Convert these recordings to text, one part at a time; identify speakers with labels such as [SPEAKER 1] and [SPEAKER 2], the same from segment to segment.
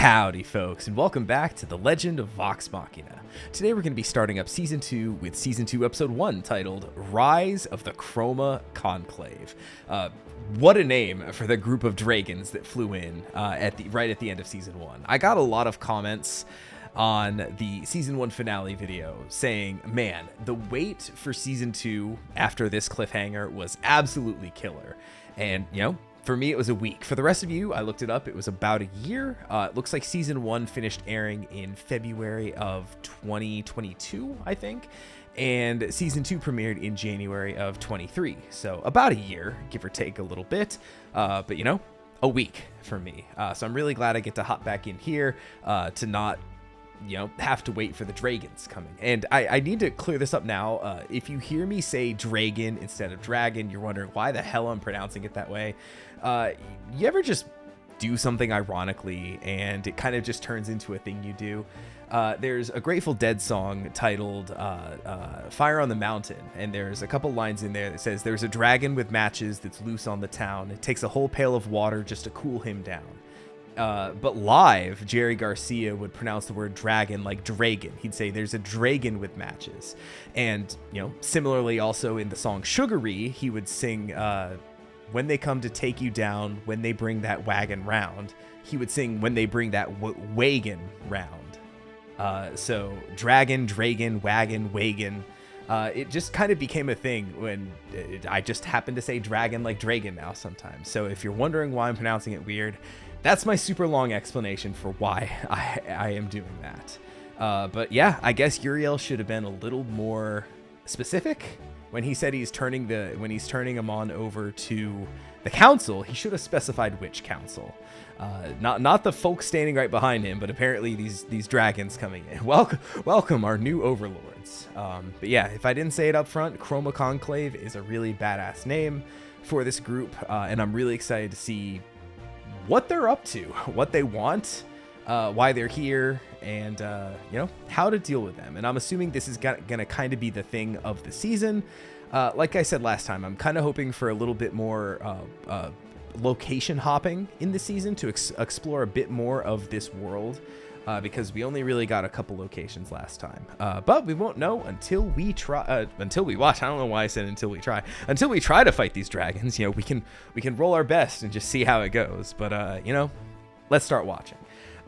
[SPEAKER 1] Howdy folks, and welcome back to The Legend of Vox Machina. Today we're going to be starting up Season 2 with Season 2 Episode 1 titled Rise of the CHROMA CONCLAVE. What a name for the group of dragons that flew in right at the end of Season 1. I got a lot of comments on the Season 1 finale video saying, man, the wait for Season 2 after this cliffhanger was absolutely killer. And, you know, for me, it was a week. For the rest of you, I looked it up. It was about a year. It looks like Season 1 finished airing in February of 2022, I think. And Season 2 premiered in January of 23. So about a year, give or take a little bit. But, you know, a week for me. So I'm really glad I get to hop back in here to not, you know, have to wait for the dragons coming. And I need to clear this up now. If you hear me say dragon instead of dragon, you're wondering why the hell I'm pronouncing it that way. You ever just do something ironically and it kind of just turns into a thing you do? There's a Grateful Dead song titled Fire on the Mountain, and there's a couple lines in there that says, there's a dragon with matches that's loose on the town. It takes a whole pail of water just to cool him down. But live, Jerry Garcia would pronounce the word dragon like dragon. He'd say there's a dragon with matches. And, you know, similarly also in the song Sugary, he would sing, when they come to take you down, when they bring that wagon round. He would sing when they bring that wagon round. So dragon, wagon, wagon. It just kind of became a thing when I just happen to say dragon like dragon now sometimes. So if you're wondering why I'm pronouncing it weird, that's my super long explanation for why I am doing that. But yeah, I guess Uriel should have been a little more specific when he said when he's turning him on over to the council. He should have specified which council, not the folks standing right behind him, but apparently these dragons coming in. Welcome our new overlords. But yeah, if I didn't say it up front, CHROMA CONCLAVE is a really badass name for this group, and I'm really excited to see what they're up to, what they want, why they're here, and you know, how to deal with them. And I'm assuming this is gonna kind of be the thing of the season. Like I said last time, I'm kind of hoping for a little bit more location hopping in the season to explore a bit more of this world, because we only really got a couple locations last time. But we won't know until we try, until we watch. I don't know why I said until we try. Until we try to fight these dragons, you know, we can roll our best and just see how it goes. But you know, let's start watching.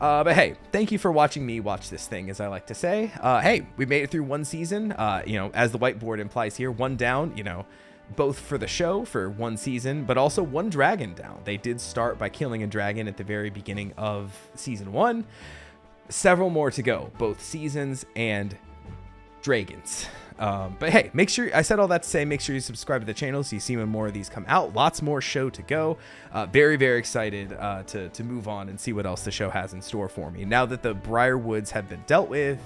[SPEAKER 1] But hey, thank you for watching me watch this thing, as I like to say. Hey, we made it through one season. You know, as the whiteboard implies here, one down, you know, both for the show for one season, but also one dragon down. They did start by killing a dragon at the very beginning of Season 1. Several more to go, both seasons and dragons. But hey, make sure, I said all that to say, make sure you subscribe to the channel so you see when more of these come out. Lots more show to go. Very, very excited to move on and see what else the show has in store for me. Now that the Briarwoods have been dealt with,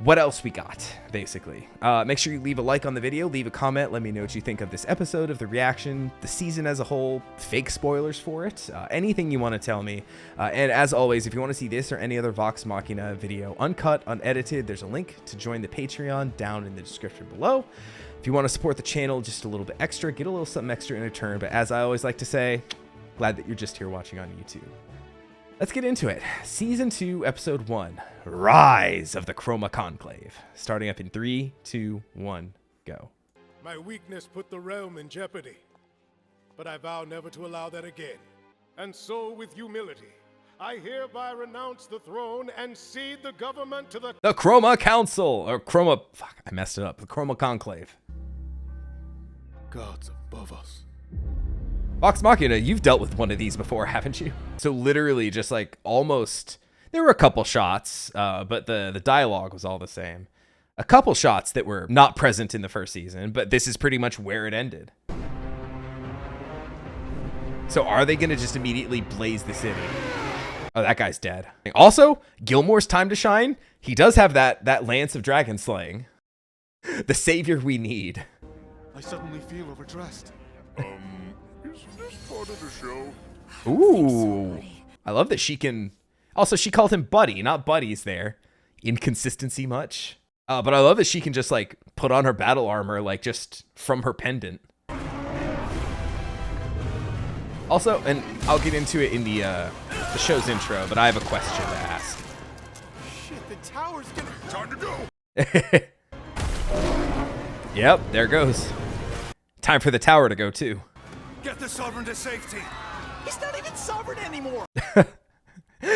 [SPEAKER 1] what else we got, basically. Make sure you leave a like on the video, leave a comment, let me know what you think of this episode, of the reaction, the season as a whole, fake spoilers for it, anything you want to tell me. And as always, if you want to see this or any other Vox Machina video uncut, unedited, there's a link to join the Patreon down in the description below. If you want to support the channel just a little bit extra, get a little something extra in return. But as I always like to say, glad that you're just here watching on YouTube. Let's get into it. Season 2, Episode 1, Rise of the CHROMA CONCLAVE. Starting up in 3, 2, 1, go.
[SPEAKER 2] My weakness put the realm in jeopardy, but I vow never to allow that again. And so, with humility, I hereby renounce the throne and cede the government to the
[SPEAKER 1] CHROMA Council, or CHROMA, fuck, I messed it up, the CHROMA CONCLAVE.
[SPEAKER 2] gods above us.
[SPEAKER 1] Vox Machina, you've dealt with one of these before, haven't you? So literally just like almost, there were a couple shots, but the dialogue was all the same. A couple shots that were not present in the first season, but this is pretty much where it ended. So are they going to just immediately blaze the city? Oh, that guy's dead. Also, Gilmore's time to shine. He does have that lance of dragon slaying. The savior we need.
[SPEAKER 2] I suddenly feel overdressed. Is this part of the show?
[SPEAKER 1] Ooh. I love that she can... Also, she called him Buddy, not Buddies there. Inconsistency much. But I love that she can just, like, put on her battle armor, like, just from her pendant. Also, and I'll get into it in the show's intro, but I have a question to ask.
[SPEAKER 2] Shit, the tower's gonna... Time to go!
[SPEAKER 1] Yep, there goes. Time for the tower to go, too.
[SPEAKER 2] Get the Sovereign to safety! He's not even Sovereign anymore!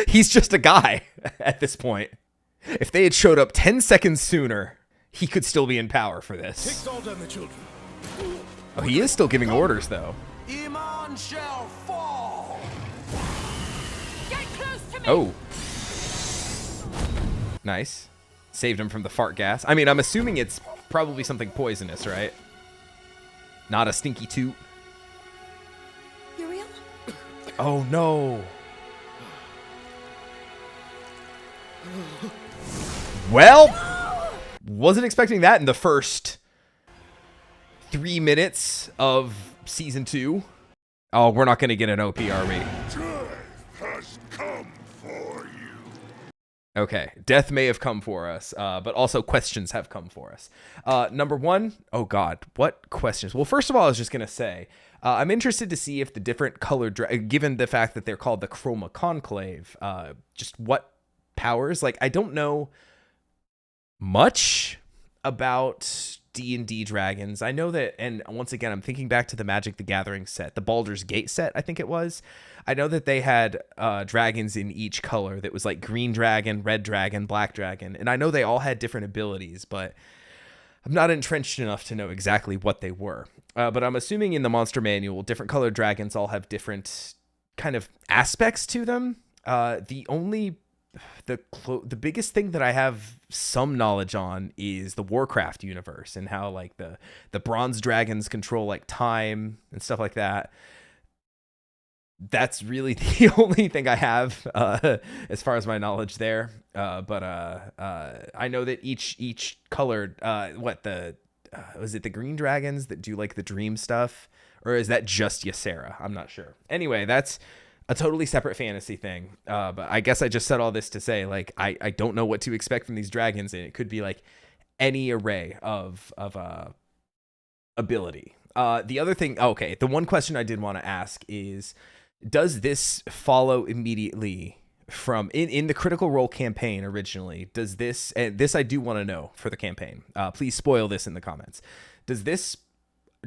[SPEAKER 1] He's just a guy at this point. If they had showed up 10 seconds sooner, he could still be in power for this.
[SPEAKER 2] Takes all down the children.
[SPEAKER 1] Oh, he is still giving orders, though.
[SPEAKER 2] Iman shall fall!
[SPEAKER 3] Get close to me!
[SPEAKER 1] Oh. Nice. Saved him from the fart gas. I mean, I'm assuming it's probably something poisonous, right? Not a stinky toot.
[SPEAKER 3] Uriel?
[SPEAKER 1] Oh, no. Well, wasn't expecting that in the first 3 minutes of season 2. Oh, we're not going to get an OP, are we?
[SPEAKER 2] Death has come for you.
[SPEAKER 1] Okay, death may have come for us, but also questions have come for us. Number 1, oh God, what questions? Well, first of all, I was just going to say, I'm interested to see if the different colored, given the fact that they're called the CHROMA CONCLAVE, just what powers, like, I don't know much about D&D dragons. I know that, and once again, I'm thinking back to the Magic the Gathering set, the Baldur's Gate set, I think it was. I know that they had dragons in each color that was like green dragon, red dragon, black dragon, and I know they all had different abilities, but I'm not entrenched enough to know exactly what they were. But I'm assuming in the monster manual, different colored dragons all have different kind of aspects to them. The biggest thing that I have some knowledge on is the Warcraft universe and how like the bronze dragons control like time and stuff like that. That's really the only thing I have as far as my knowledge there. But I know that each colored was it the green dragons that do like the dream stuff, or is that just Ysera? I'm not sure. Anyway, that's a totally separate fantasy thing. But I guess I just said all this to say, like, I don't know what to expect from these dragons, and it could be like any array of ability. The other thing, okay, the one question I did want to ask is, does this follow immediately from in the Critical Role campaign originally? Does this, and this I do want to know for the campaign, please spoil this in the comments. Does this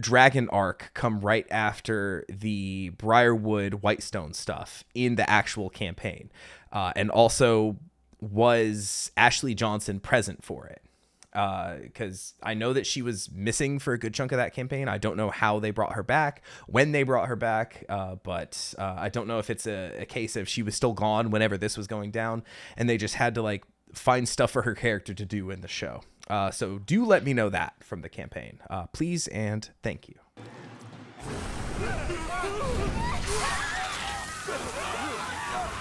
[SPEAKER 1] dragon arc come right after the Briarwood Whitestone stuff in the actual campaign? And also, was Ashley Johnson present for it? Because I know that she was missing for a good chunk of that campaign. I don't know how they brought her back, when they brought her back, but I don't know if it's a case of she was still gone whenever this was going down, and they just had to like find stuff for her character to do in the show. So do let me know that from the campaign, please and thank you.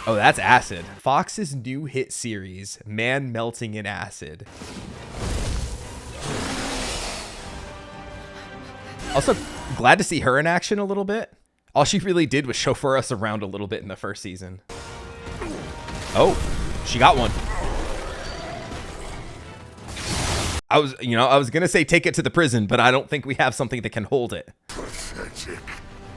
[SPEAKER 1] Oh, that's acid. Fox's new hit series, Man Melting in Acid. Also, glad to see her in action a little bit. All she really did was chauffeur us around a little bit in the first season. Oh, she got one. I was gonna say take it to the prison, but I don't think we have something that can hold it.
[SPEAKER 2] Pathetic.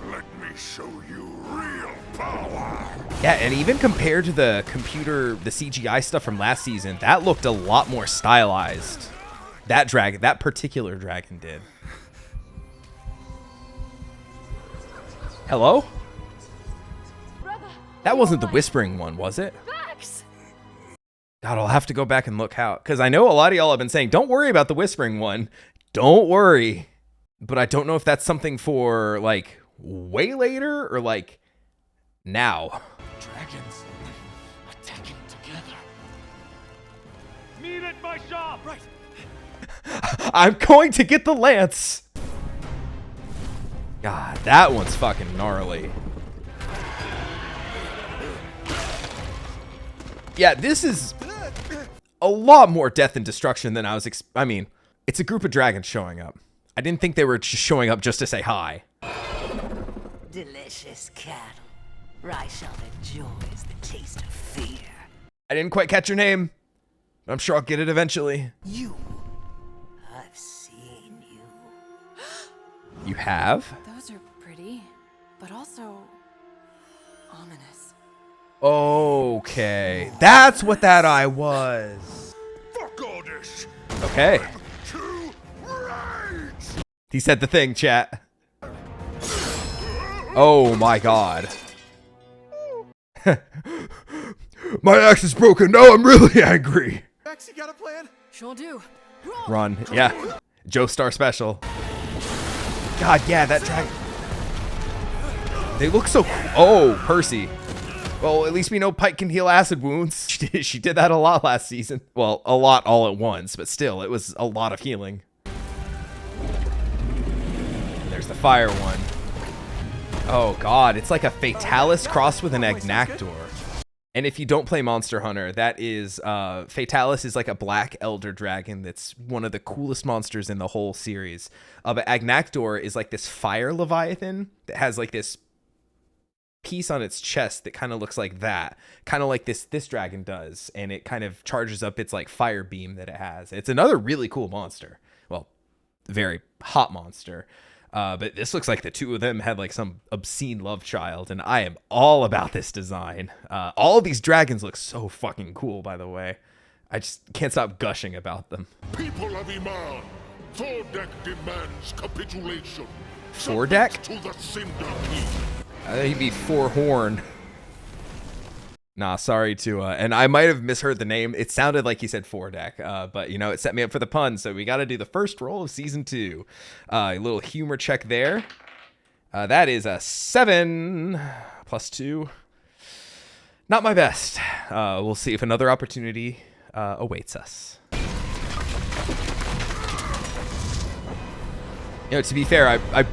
[SPEAKER 2] Let me show you real power.
[SPEAKER 1] Yeah, and even compared to the CGI stuff from last season, that looked a lot more stylized. That particular dragon did. Hello?
[SPEAKER 3] Brother,
[SPEAKER 1] That wasn't the whispering one, was it?
[SPEAKER 3] Vox!
[SPEAKER 1] God, I'll have to go back and look out, because I know a lot of y'all have been saying, don't worry about the whispering one. Don't worry. But I don't know if that's something for, like, way later or, like, now.
[SPEAKER 2] Dragons attacking together. Meet at my shop. Right.
[SPEAKER 1] I'm going to get the lance. God, that one's fucking gnarly. Yeah, this is a lot more death and destruction than I was I mean, it's a group of dragons showing up. I didn't think they were just showing up just to say hi.
[SPEAKER 4] Delicious cattle. Ryshawn enjoys the taste of fear.
[SPEAKER 1] I didn't quite catch your name, but I'm sure I'll get it eventually.
[SPEAKER 4] You. I've seen you.
[SPEAKER 1] You have?
[SPEAKER 3] Those are pretty, but also
[SPEAKER 1] Okay, that's what that eye was.
[SPEAKER 2] Fuck all this.
[SPEAKER 1] Okay.
[SPEAKER 2] To rage.
[SPEAKER 1] He said the thing, chat. Oh my god. My axe is broken. Now I'm really angry.
[SPEAKER 5] Max, you got a plan?
[SPEAKER 3] Sure do.
[SPEAKER 1] Run. Yeah. Joestar special. God, yeah, that dragon. They look so cool. Oh, Percy. Well, at least we know Pike can heal acid wounds. She did that a lot last season. Well, a lot all at once, but still, it was a lot of healing. There's the fire one. Oh god, it's like a Fatalis crossed with an Agnactor. And if you don't play Monster Hunter, that is, Fatalis is like a black elder dragon that's one of the coolest monsters in the whole series. But Agnactor is like this fire leviathan that has like this piece on its chest that kind of looks like that, kind of like this dragon does, and it kind of charges up its like fire beam that it has. It's another really cool monster. Well, very hot monster. But this looks like the two of them had like some obscene love child, and I am all about this design. All of these dragons look so fucking cool, by the way. I just can't stop gushing about them.
[SPEAKER 2] People of Iman, Thordek demands capitulation.
[SPEAKER 1] Thordek?
[SPEAKER 2] Submit to the Cinder King.
[SPEAKER 1] I think he'd be Four-Horn. Nah, sorry to, and I might have misheard the name. It sounded like he said Thordek, but you know, it set me up for the pun, so we got to do the first roll of season 2. A little humor check there. That is a 7 plus 2. Not my best. We'll see if another opportunity awaits us. You know, to be fair, I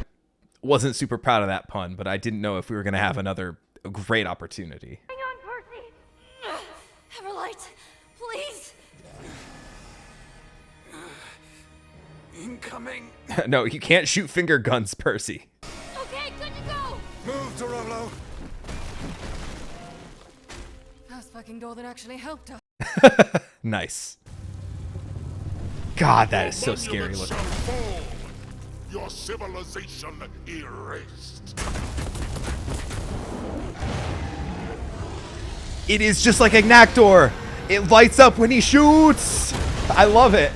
[SPEAKER 1] wasn't super proud of that pun, but I didn't know if we were going to have another great opportunity.
[SPEAKER 3] Hang on, Percy. Everlight, please.
[SPEAKER 5] Incoming.
[SPEAKER 1] No, you can't shoot finger guns, Percy.
[SPEAKER 3] Okay, good to go.
[SPEAKER 5] Move, Torolo.
[SPEAKER 3] Fast fucking door that actually helped us.
[SPEAKER 1] Nice. God, that is so scary
[SPEAKER 2] Monument
[SPEAKER 1] looking.
[SPEAKER 2] shall fall. Your civilization erased.
[SPEAKER 1] It is just like Agnactor. It lights up when he shoots. I love it.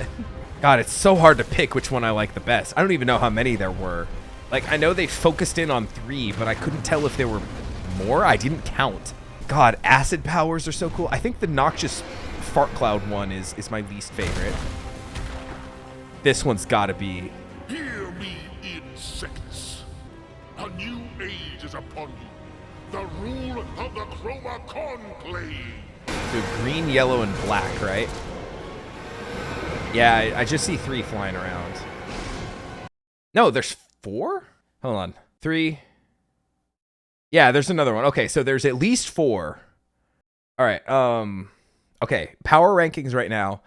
[SPEAKER 1] God, it's so hard to pick which one I like the best. I don't even know how many there were. Like, I know they focused in on 3, but I couldn't tell if there were more. I didn't count. God, acid powers are so cool. I think the noxious fart cloud one is my least favorite. This one's gotta be.
[SPEAKER 2] Hear me, insects. A new age is upon you. The rule of the CHROMA CONCLAVE.
[SPEAKER 1] So green, yellow, and black, right? Yeah, I just see 3 flying around. No, there's 4? Hold on. 3. Yeah, there's another one. Okay, so there's at least 4. All right. Okay, power rankings right now.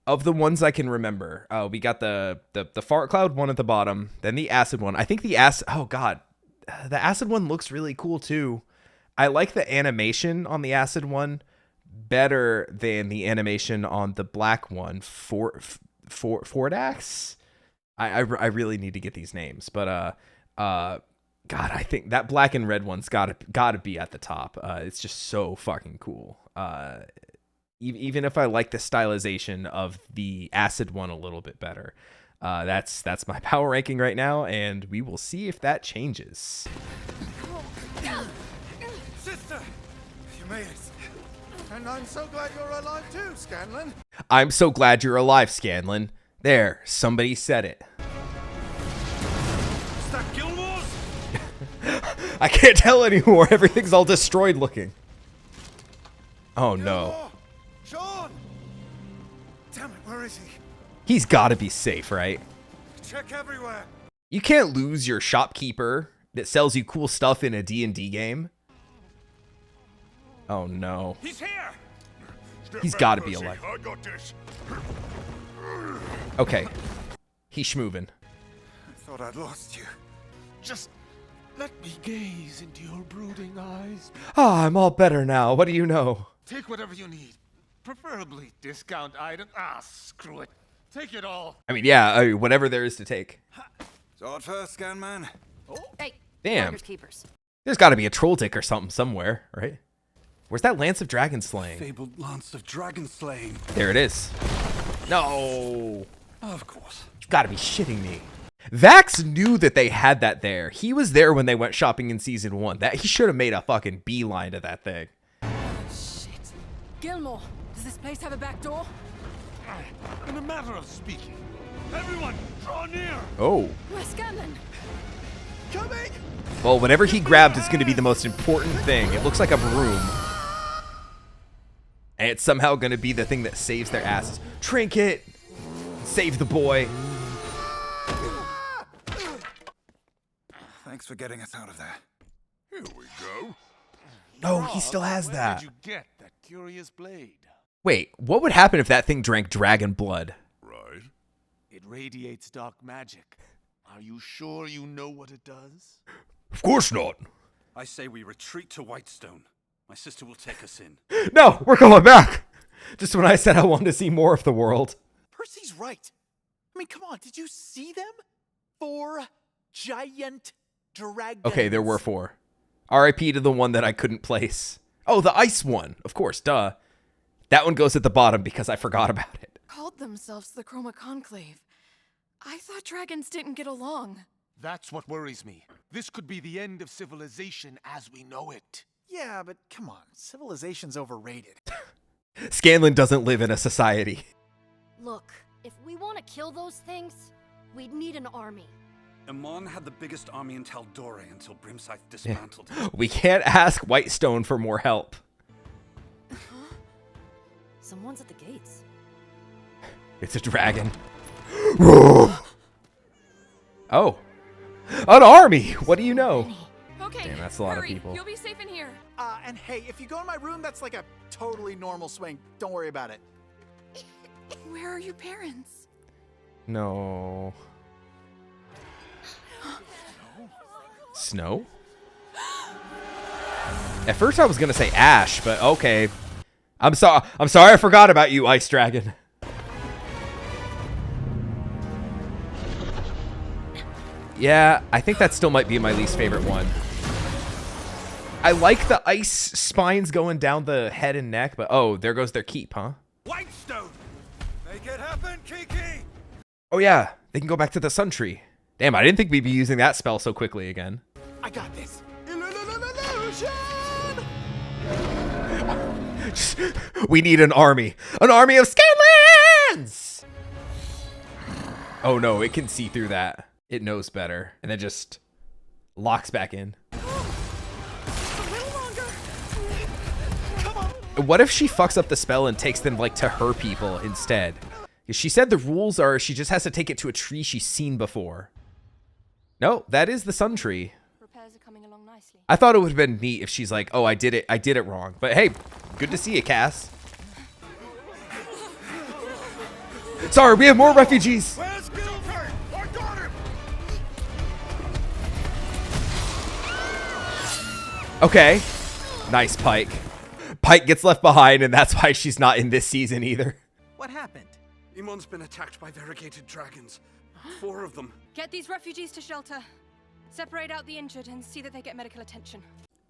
[SPEAKER 1] Of the ones I can remember, we got the fart cloud one at the bottom, then the acid one. I think the acid. Oh god, the acid one looks really cool too. I like the animation on the acid one better than the animation on the black one. Fordax. I really need to get these names, but God, I think that black and red one's gotta be at the top. It's just so fucking cool. Even if I like the stylization of the acid one a little bit better. That's my power ranking right now, and we will see if that changes.
[SPEAKER 5] Sister, you made it. And I'm so glad you're alive too, Scanlan.
[SPEAKER 1] I'm so glad you're alive, Scanlan. There, somebody said it.
[SPEAKER 5] Is that Gilmore's?
[SPEAKER 1] I can't tell anymore. Everything's all destroyed looking. Oh no.
[SPEAKER 5] Gilmore! Sean! Damn it, where is he?
[SPEAKER 1] He's gotta be safe, right?
[SPEAKER 5] Check everywhere.
[SPEAKER 1] You can't lose your shopkeeper that sells you cool stuff in a D&D game. Oh no.
[SPEAKER 5] He's here!
[SPEAKER 1] He's gotta be alive.
[SPEAKER 2] I got this.
[SPEAKER 1] Okay. He's schmoovin'.
[SPEAKER 5] I thought I'd lost you.
[SPEAKER 2] Just let me gaze into your brooding eyes.
[SPEAKER 1] Ah, I'm all better now. What do you know?
[SPEAKER 5] Take whatever you need. Preferably discount items. Ah, screw it. Take it all.
[SPEAKER 1] I mean, yeah, whatever there is to take.
[SPEAKER 5] Sword first, Scanman.
[SPEAKER 3] Hey,
[SPEAKER 1] Damn.
[SPEAKER 3] finders keepers.
[SPEAKER 1] There's got to be a troll dick or something somewhere, right? Where's that Lance of Dragon Slaying?
[SPEAKER 6] Fabled Lance of Dragon Slaying.
[SPEAKER 1] There it is. No.
[SPEAKER 6] Of course.
[SPEAKER 1] You gotta be shitting me. Vax knew that they had that there. He was there when they went shopping in season 1. That he should have made a fucking beeline to that thing.
[SPEAKER 3] Shit. Gilmore, does this place have a back door?
[SPEAKER 5] In a matter of speaking, everyone, draw near!
[SPEAKER 1] Oh.
[SPEAKER 3] Where's Scanlan?
[SPEAKER 6] Coming!
[SPEAKER 1] Well, whatever he grabbed is going to be the most important thing. It looks like a broom. And it's somehow going to be the thing that saves their asses. Trinket! Save the boy.
[SPEAKER 6] Thanks for getting us out of there.
[SPEAKER 5] Here we go.
[SPEAKER 1] No, he still has
[SPEAKER 5] Where
[SPEAKER 1] that.
[SPEAKER 5] did you get that curious blade?
[SPEAKER 1] Wait, what would happen if that thing drank dragon blood?
[SPEAKER 5] Right. It radiates dark magic. Are you sure you know what it does?
[SPEAKER 1] Of course not.
[SPEAKER 6] I say we retreat to Whitestone. My sister will take us in.
[SPEAKER 1] No, we're going back. Just when I said I wanted to see more of the world.
[SPEAKER 7] Percy's right. I mean, come on, did you see them? 4 giant dragons.
[SPEAKER 1] Okay, there were 4. R.I.P. to the one that I couldn't place. Oh, the ice one. Of course, duh. That one goes at the bottom because I forgot about it.
[SPEAKER 3] Called themselves the CHROMA CONCLAVE. I thought dragons didn't get along.
[SPEAKER 5] That's what worries me. This could be the end of civilization as we know it.
[SPEAKER 7] Yeah, but come on, civilization's overrated.
[SPEAKER 1] Scanlan doesn't live in a society.
[SPEAKER 8] Look, if we want to kill those things, we'd need an army.
[SPEAKER 6] Amon had the biggest army in Taldore until Brimscythe dismantled it.
[SPEAKER 1] We can't ask Whitestone for more help.
[SPEAKER 8] Someone's at the gates.
[SPEAKER 1] It's a dragon. Oh. An army! What do you know?
[SPEAKER 3] Okay,
[SPEAKER 1] Damn, that's a lot of
[SPEAKER 3] hurry.
[SPEAKER 1] people.
[SPEAKER 3] You'll be safe in here.
[SPEAKER 7] And hey, if you go in my room, that's like a totally normal swing. Don't worry about it.
[SPEAKER 3] Where are your parents?
[SPEAKER 1] No. Snow? At first I was gonna say Ash, but okay. I'm sorry I forgot about you, Ice Dragon. Yeah, I think that still might be my least favorite one. I like the ice spines going down the head and neck, but oh, there goes their keep, huh?
[SPEAKER 6] Whitestone! Make it happen, Kiki!
[SPEAKER 1] Oh yeah, they can go back to the Sun Tree. Damn, I didn't think we'd be using that spell so quickly again.
[SPEAKER 7] I got this.
[SPEAKER 1] We need an army. An army of Scanlans! Oh no, it can see through that. It knows better. And then just locks back in. What if she fucks up the spell and takes them like to her people instead? She said the rules are she just has to take it to a tree she's seen before. No, that is the Sun Tree.
[SPEAKER 3] Repairs are coming along nicely.
[SPEAKER 1] I thought it would have been neat if she's like, oh, I did it wrong. But hey, good to see you, Cass. Sorry, we have more refugees.
[SPEAKER 5] Where's Gilbert? I got him!
[SPEAKER 1] Okay. Nice, Pike. Pike gets left behind, and that's why she's not in this season either.
[SPEAKER 7] What happened?
[SPEAKER 6] Imon's been attacked by variegated dragons. 4 of them.
[SPEAKER 3] Get these refugees to shelter. Separate out the injured and see that they get medical attention.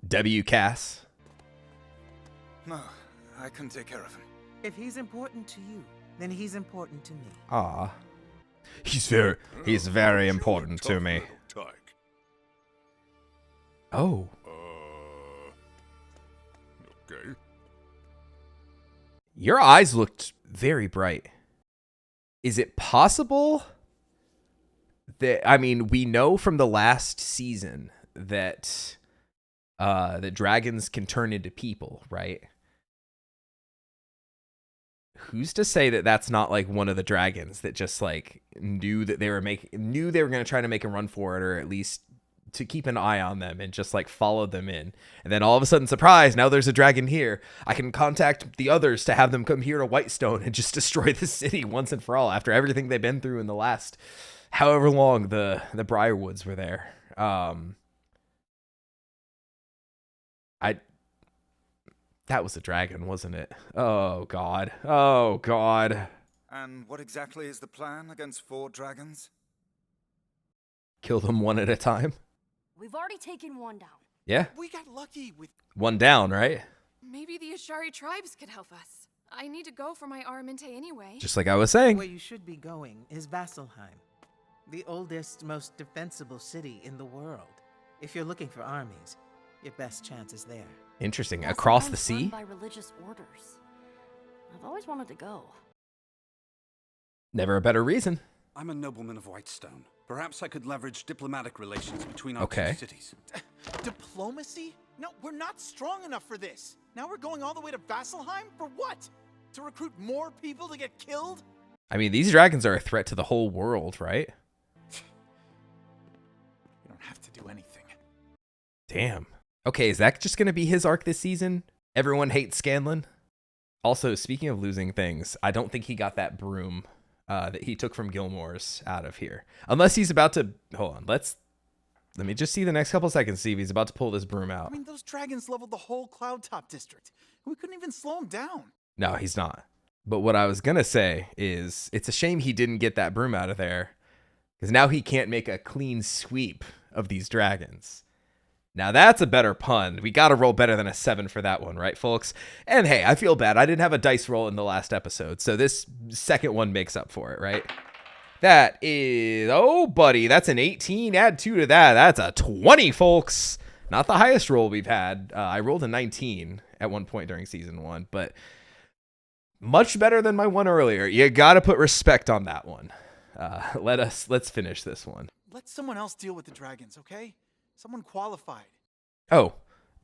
[SPEAKER 1] W. Cass.
[SPEAKER 6] No, I can take care of him.
[SPEAKER 9] If he's important to you, then he's important to me.
[SPEAKER 1] Ah. He's very important to me. Oh.
[SPEAKER 5] Okay.
[SPEAKER 1] Your eyes looked very bright. Is it possible that, I mean, we know from the last season that the dragons can turn into people, right? Who's to say that that's not like one of the dragons that just like knew that they were going to try to make a run for it, or at least to keep an eye on them and just like followed them in. And then all of a sudden, surprise, now there's a dragon here. I can contact the others to have them come here to Whitestone and just destroy the city once and for all after everything they've been through in the last however long the Briarwoods were there. That was a dragon, wasn't it? Oh, God. Oh, God.
[SPEAKER 6] And what exactly is the plan against 4 dragons?
[SPEAKER 1] Kill them one at a time.
[SPEAKER 8] We've already taken one down.
[SPEAKER 1] Yeah.
[SPEAKER 7] We got lucky with...
[SPEAKER 1] One down, right?
[SPEAKER 3] Maybe the Ashari tribes could help us. I need to go for my Aramente anyway.
[SPEAKER 1] Just like I was saying.
[SPEAKER 9] Where you should be going is Vasselheim, the oldest, most defensible city in the world. If you're looking for armies, your best chance is there.
[SPEAKER 1] Interesting.
[SPEAKER 8] That's
[SPEAKER 1] Across the
[SPEAKER 8] sometimes run
[SPEAKER 1] sea?
[SPEAKER 8] by religious orders. I've always wanted to go.
[SPEAKER 1] Never a better reason.
[SPEAKER 6] I'm a nobleman of Whitestone. Perhaps I could leverage diplomatic relations between our two cities.
[SPEAKER 7] Diplomacy? No, we're not strong enough for this. Now we're going all the way to Vasselheim? For what? To recruit more people to get killed?
[SPEAKER 1] I mean, these dragons are a threat to the whole world, right?
[SPEAKER 7] We don't have to do anything.
[SPEAKER 1] Damn. Okay, is that just going to be his arc this season? Everyone hates Scanlan? Also, speaking of losing things, I don't think he got that broom that he took from Gilmore's out of here. Unless he's about to... Hold on, let me just see the next couple seconds, see if he's about to pull this broom out.
[SPEAKER 7] I mean, those dragons leveled the whole Cloudtop district. We couldn't even slow them down.
[SPEAKER 1] No, he's not. But what I was going to say is it's a shame he didn't get that broom out of there, because now he can't make a clean sweep of these dragons. Now that's a better pun. We got to roll better than a 7 for that one, right, folks? And hey, I feel bad. I didn't have a dice roll in the last episode, so this second one makes up for it, right? That is, oh, buddy, that's an 18. Add 2 to that. That's a 20, folks. Not the highest roll we've had. I rolled a 19 at one point during season 1, but much better than my one earlier. You got to put respect on that one. Let's finish this one.
[SPEAKER 7] Let someone else deal with the dragons, okay? Someone qualified.
[SPEAKER 1] Oh,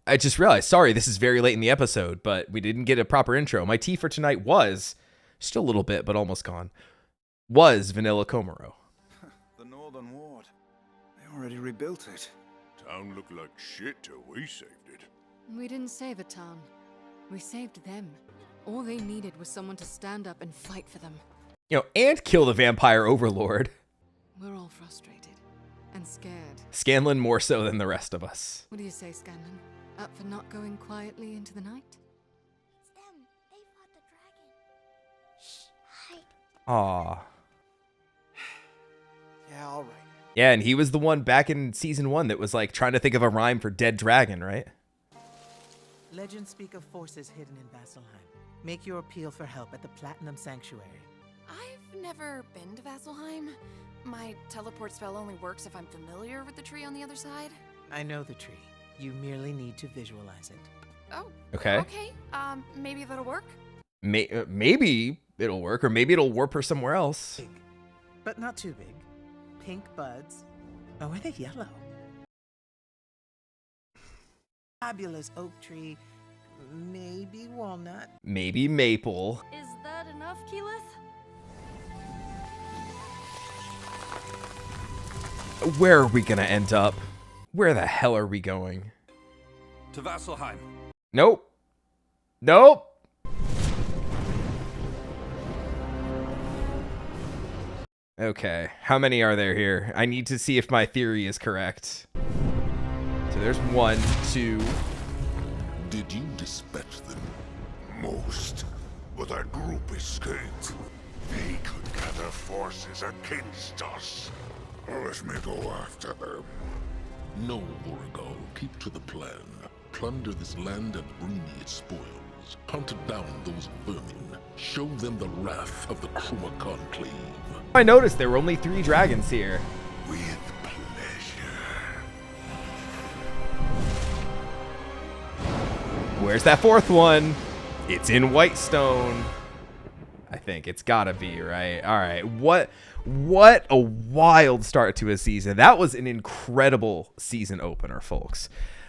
[SPEAKER 1] I just realized, sorry, this is very late in the episode, but we didn't get a proper intro. My tea for tonight was, still a little bit, but almost gone, was Vanilla Komoro.
[SPEAKER 6] The Northern Ward. They already rebuilt it.
[SPEAKER 2] Town looked like shit till we saved it.
[SPEAKER 10] We didn't save a town. We saved them. All they needed was someone to stand up and fight for them.
[SPEAKER 1] You know, and kill the vampire overlord.
[SPEAKER 10] We're all frustrated and scared.
[SPEAKER 1] Scanlan more so than the rest of us.
[SPEAKER 10] What do you say, Scanlan? Up for not going quietly into the night?
[SPEAKER 8] It's them. They fought the dragon. Shh, hide.
[SPEAKER 1] Aw.
[SPEAKER 7] Yeah, all right.
[SPEAKER 1] Yeah, and he was the one back in season 1 that was like trying to think of a rhyme for dead dragon, right?
[SPEAKER 9] Legends speak of forces hidden in Vasselheim. Make your appeal for help at the Platinum Sanctuary.
[SPEAKER 3] I've never been to Vasselheim. My teleport spell only works if I'm familiar with the tree on the other side.
[SPEAKER 9] I know the tree. You merely need to visualize it.
[SPEAKER 3] Oh.
[SPEAKER 1] Okay.
[SPEAKER 3] Okay. Maybe that'll work.
[SPEAKER 1] Maybe it'll work, or maybe it'll warp her somewhere else.
[SPEAKER 9] Big, but not too big. Pink buds. Oh, are they yellow? Fabulous oak tree. Maybe walnut.
[SPEAKER 1] Maybe maple.
[SPEAKER 8] Is that enough, Keyleth?
[SPEAKER 1] Where are we gonna end up? Where the hell are we going?
[SPEAKER 6] To Vasselheim.
[SPEAKER 1] Nope. Nope. Okay, how many are there here? I need to see if my theory is correct. So there's 1, 2.
[SPEAKER 2] Did you dispatch them? Most. But that group escaped. They could gather forces against us. Let me go after them.
[SPEAKER 11] No, Vorigol. Keep to the plan. Plunder this land and bring me its spoils. Hunt down those vermin. Show them the wrath of the CHROMA Conclave.
[SPEAKER 1] I noticed there were only 3 dragons here.
[SPEAKER 2] With pleasure.
[SPEAKER 1] Where's that 4th one? It's in Whitestone. I think it's gotta be, right? All right, what a wild start to a season. That was an incredible season opener, folks.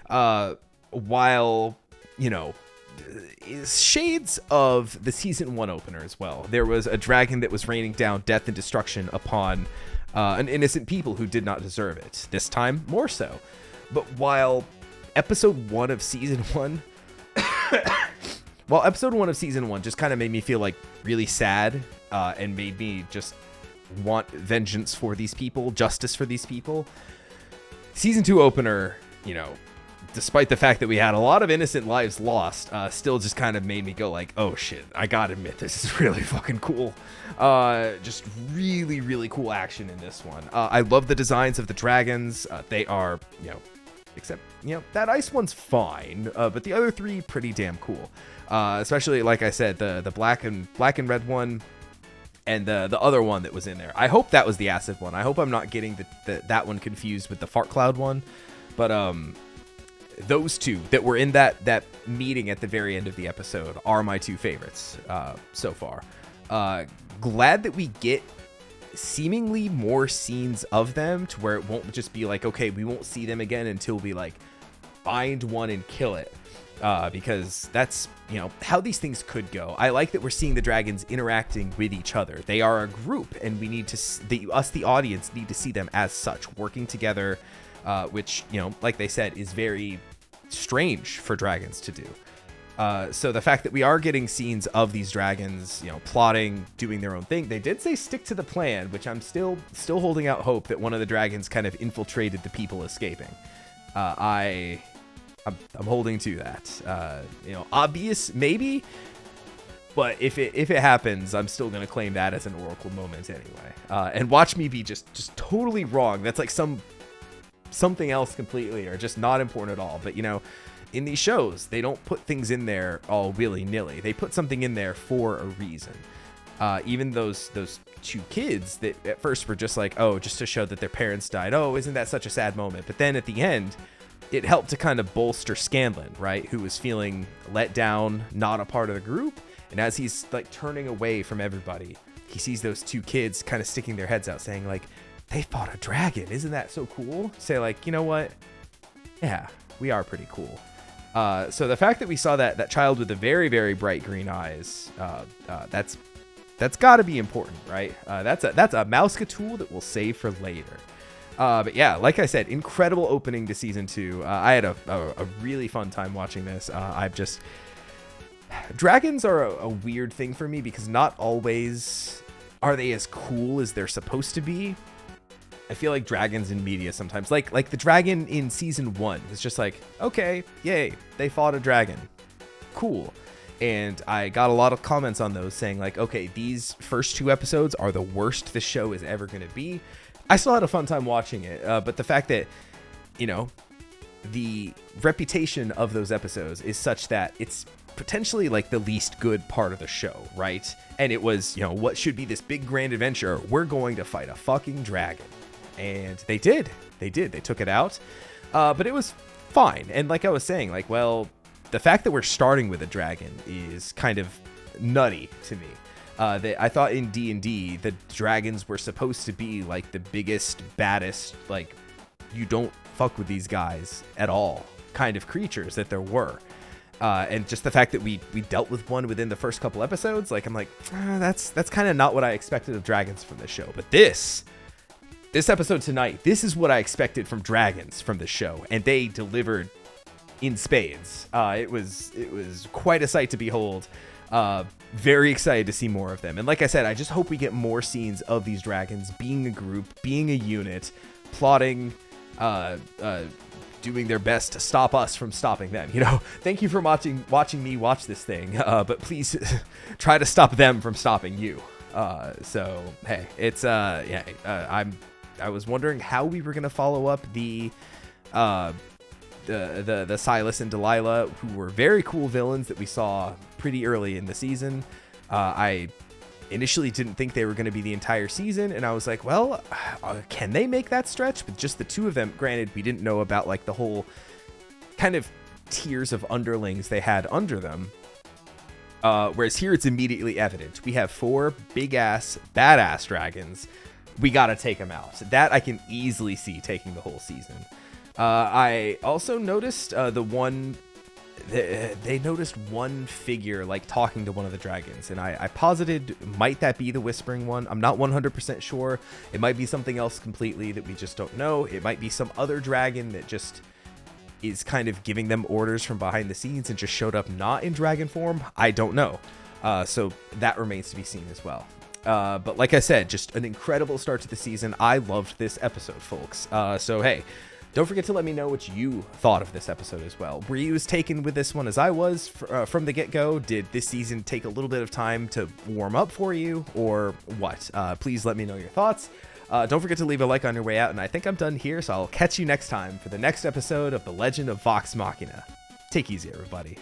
[SPEAKER 1] While, you know, shades of the season 1 opener as well. There was a dragon that was raining down death and destruction upon an innocent people who did not deserve it. This time, more so. But while episode 1 of season 1... Well, episode 1 of season 1 just kind of made me feel like really sad and made me just want vengeance for these people, justice for these people. Season 2 opener, you know, despite the fact that we had a lot of innocent lives lost, still just kind of made me go like, oh shit, I gotta admit, this is really fucking cool. Just really, really cool action in this one. I love the designs of the dragons. They are, you know, except, that ice one's fine, but the other 3 pretty damn cool. Especially, like I said, the black and red one, and the other one that was in there. I hope that was the acid one. I hope I'm not getting that one confused with the fart cloud one. But those 2 that were in that meeting at the very end of the episode are my 2 favorites so far. Glad that we get seemingly more scenes of them to where it won't just be like, okay, we won't see them again until we like find one and kill it. Because that's, how these things could go. I like that we're seeing the dragons interacting with each other. They are a group, and we need to, the audience, need to see them as such, working together, which, like they said, is very strange for dragons to do. So the fact that we are getting scenes of these dragons, plotting, doing their own thing. They did say stick to the plan, which I'm still holding out hope that one of the dragons kind of infiltrated the people escaping. I'm holding to that. Obvious maybe, but if it happens, I'm still gonna claim that as an Oracle moment anyway. And watch me be just totally wrong. That's like something else completely, or just not important at all. But in these shows, they don't put things in there all willy-nilly. They put something in there for a reason. Even those 2 kids that at first were just like, oh, just to show that their parents died. Oh, isn't that such a sad moment? But then at the end, it helped to kind of bolster Scanlan, right? Who was feeling let down, not a part of the group. And as he's like turning away from everybody, he sees those 2 kids kind of sticking their heads out saying like, they fought a dragon. Isn't that so cool? Say like, you know what? Yeah, we are pretty cool. So the fact that we saw that child with the very, very bright green eyes, that's got to be important, right? That's a Mouska that we'll save for later. But yeah, like I said, incredible opening to season 2. I had a really fun time watching this. Dragons are a weird thing for me because not always are they as cool as they're supposed to be. I feel like dragons in media sometimes, like the dragon in season 1, it's just like, okay, yay, they fought a dragon, cool. And I got a lot of comments on those saying like, okay, these first 2 episodes are the worst the show is ever going to be. I still had a fun time watching it, but the fact that, the reputation of those episodes is such that it's potentially like the least good part of the show, right? And it was, what should be this big grand adventure? We're going to fight a fucking dragon. And they did. They took it out. But it was fine. And like I was saying, like, well, the fact that we're starting with a dragon is kind of nutty to me. I thought in D&D, the dragons were supposed to be like the biggest, baddest, like, you don't fuck with these guys at all kind of creatures that there were. And just the fact that we dealt with one within the first couple episodes, like, I'm like, that's kind of not what I expected of dragons from this show. But this episode tonight, this is what I expected from dragons from the show, and they delivered in spades. It was quite a sight to behold. Very excited to see more of them. And like I said, I just hope we get more scenes of these dragons being a group, being a unit, plotting, doing their best to stop us from stopping them. Thank you for watching me watch this thing, but please try to stop them from stopping you. So hey, it's I was wondering how we were gonna follow up the Silas and Delilah, who were very cool villains that we saw pretty early in the season. I initially didn't think they were going to be the entire season, and I was like, well, can they make that stretch with just the 2 of them? Granted, we didn't know about like the whole kind of tiers of underlings they had under them. Whereas here it's immediately evident. We have 4 big-ass, badass dragons. We got to take them out. That I can easily see taking the whole season. I also noticed they noticed one figure like talking to one of the dragons, and I posited, might that be the whispering one? I'm not 100% sure. It might be something else completely that we just don't know. It might be some other dragon that just is kind of giving them orders from behind the scenes and just showed up not in dragon form. I don't know. So that remains to be seen as well. But like I said, just an incredible start to the season. I loved this episode, folks. So hey, don't forget to let me know what you thought of this episode as well. Were you as taken with this one as I was from the get-go? Did this season take a little bit of time to warm up for you, or what? Please let me know your thoughts. Don't forget to leave a like on your way out, and I think I'm done here, so I'll catch you next time for the next episode of The Legend of Vox Machina. Take it easy, everybody.